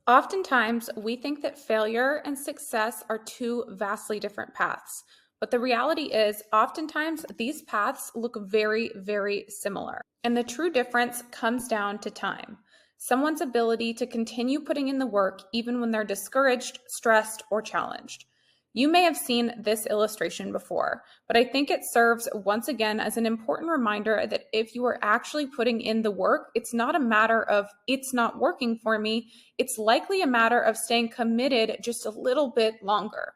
Oftentimes, we think that failure and success are two vastly different paths. But the reality is, oftentimes, these paths look very, very similar. And the true difference comes down to time. Someone's ability to continue putting in the work even when they're discouraged, stressed, or challenged. You may have seen this illustration before, but I think it serves once again as an important reminder that if you are actually putting in the work, it's not a matter of it's not working for me. It's likely a matter of staying committed just a little bit longer.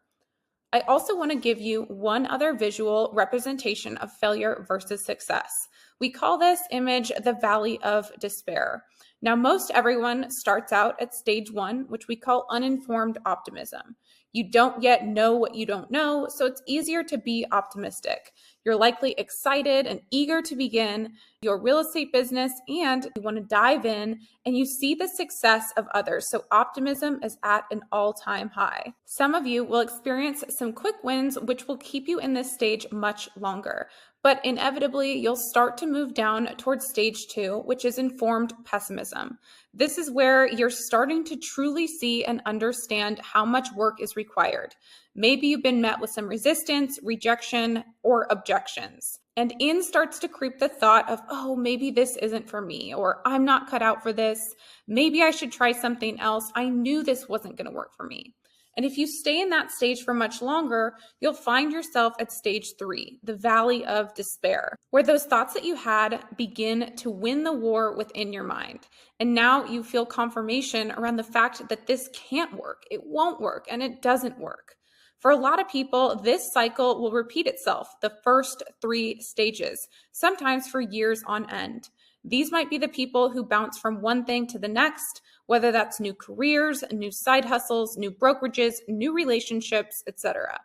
I also want to give you one other visual representation of failure versus success. We call this image the Valley of Despair. Now, most everyone starts out at stage one, which we call uninformed optimism. You don't yet know what you don't know, so it's easier to be optimistic. You're likely excited and eager to begin your real estate business, and you want to dive in and you see the success of others. So optimism is at an all-time high. Some of you will experience some quick wins, which will keep you in this stage much longer. But inevitably, you'll start to move down towards stage two, which is informed pessimism. This is where you're starting to truly see and understand how much work is required. Maybe you've been met with some resistance, rejection, or objections. And in starts to creep the thought of, oh, maybe this isn't for me, or I'm not cut out for this. Maybe I should try something else. I knew this wasn't going to work for me. And if you stay in that stage for much longer, you'll find yourself at stage three, the Valley of Despair, where those thoughts that you had begin to win the war within your mind. And now you feel confirmation around the fact that this can't work, it won't work, and it doesn't work. For a lot of people, this cycle will repeat itself, the first three stages, sometimes for years on end. These might be the people who bounce from one thing to the next, whether that's new careers, new side hustles, new brokerages, new relationships, etc.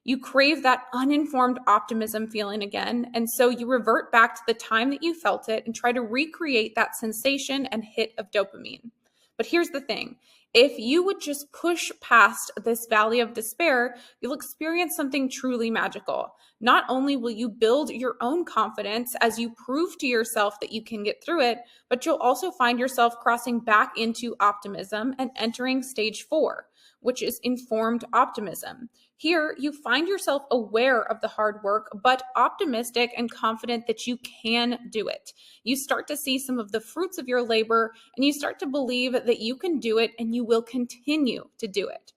You crave that uninformed optimism feeling again, and so you revert back to the time that you felt it and try to recreate that sensation and hit of dopamine. But here's the thing. If you would just push past this valley of despair, you'll experience something truly magical. Not only will you build your own confidence as you prove to yourself that you can get through it, but you'll also find yourself crossing back into optimism and entering stage four, which is informed optimism. Here, you find yourself aware of the hard work, but optimistic and confident that you can do it. You start to see some of the fruits of your labor, and you start to believe that you can do it and you will continue to do it.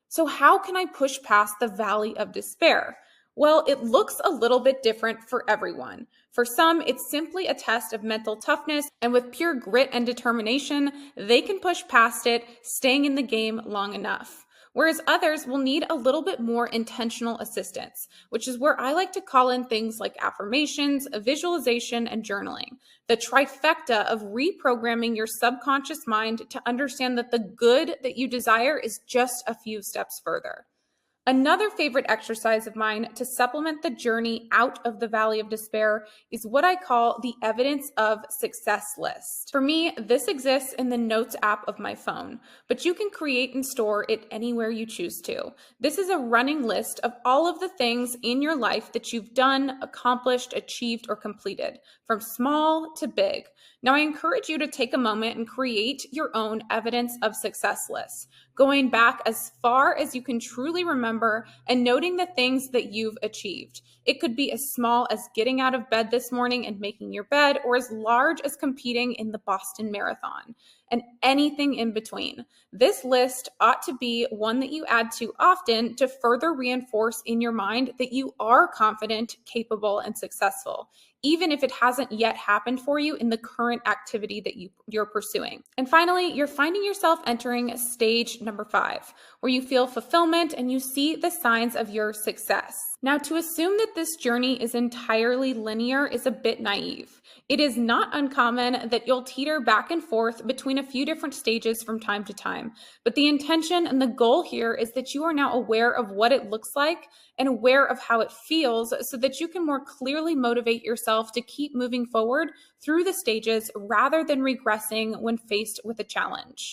So how can I push past the valley of despair? Well, it looks a little bit different for everyone. For some, it's simply a test of mental toughness, and with pure grit and determination, they can push past it, staying in the game long enough. Whereas others will need a little bit more intentional assistance, which is where I like to call in things like affirmations, visualization, and journaling. The trifecta of reprogramming your subconscious mind to understand that the good that you desire is just a few steps further. Another favorite exercise of mine to supplement the journey out of the valley of despair is what I call the evidence of success list. For me, this exists in the Notes app of my phone, but you can create and store it anywhere you choose to. This is a running list of all of the things in your life that you've done, accomplished, achieved, or completed, from small to big. Now, I encourage you to take a moment and create your own evidence of success list, going back as far as you can truly remember and noting the things that you've achieved. It could be as small as getting out of bed this morning and making your bed, or as large as competing in the Boston Marathon, and anything in between. This list ought to be one that you add to often to further reinforce in your mind that you are confident, capable, and successful, even if it hasn't yet happened for you in the current activity that you're pursuing. And finally, you're finding yourself entering stage number 5, where you feel fulfillment and you see the signs of your success. Now, to assume that this journey is entirely linear is a bit naive. It is not uncommon that you'll teeter back and forth between a few different stages from time to time. But the intention and the goal here is that you are now aware of what it looks like and aware of how it feels so that you can more clearly motivate yourself to keep moving forward through the stages rather than regressing when faced with a challenge.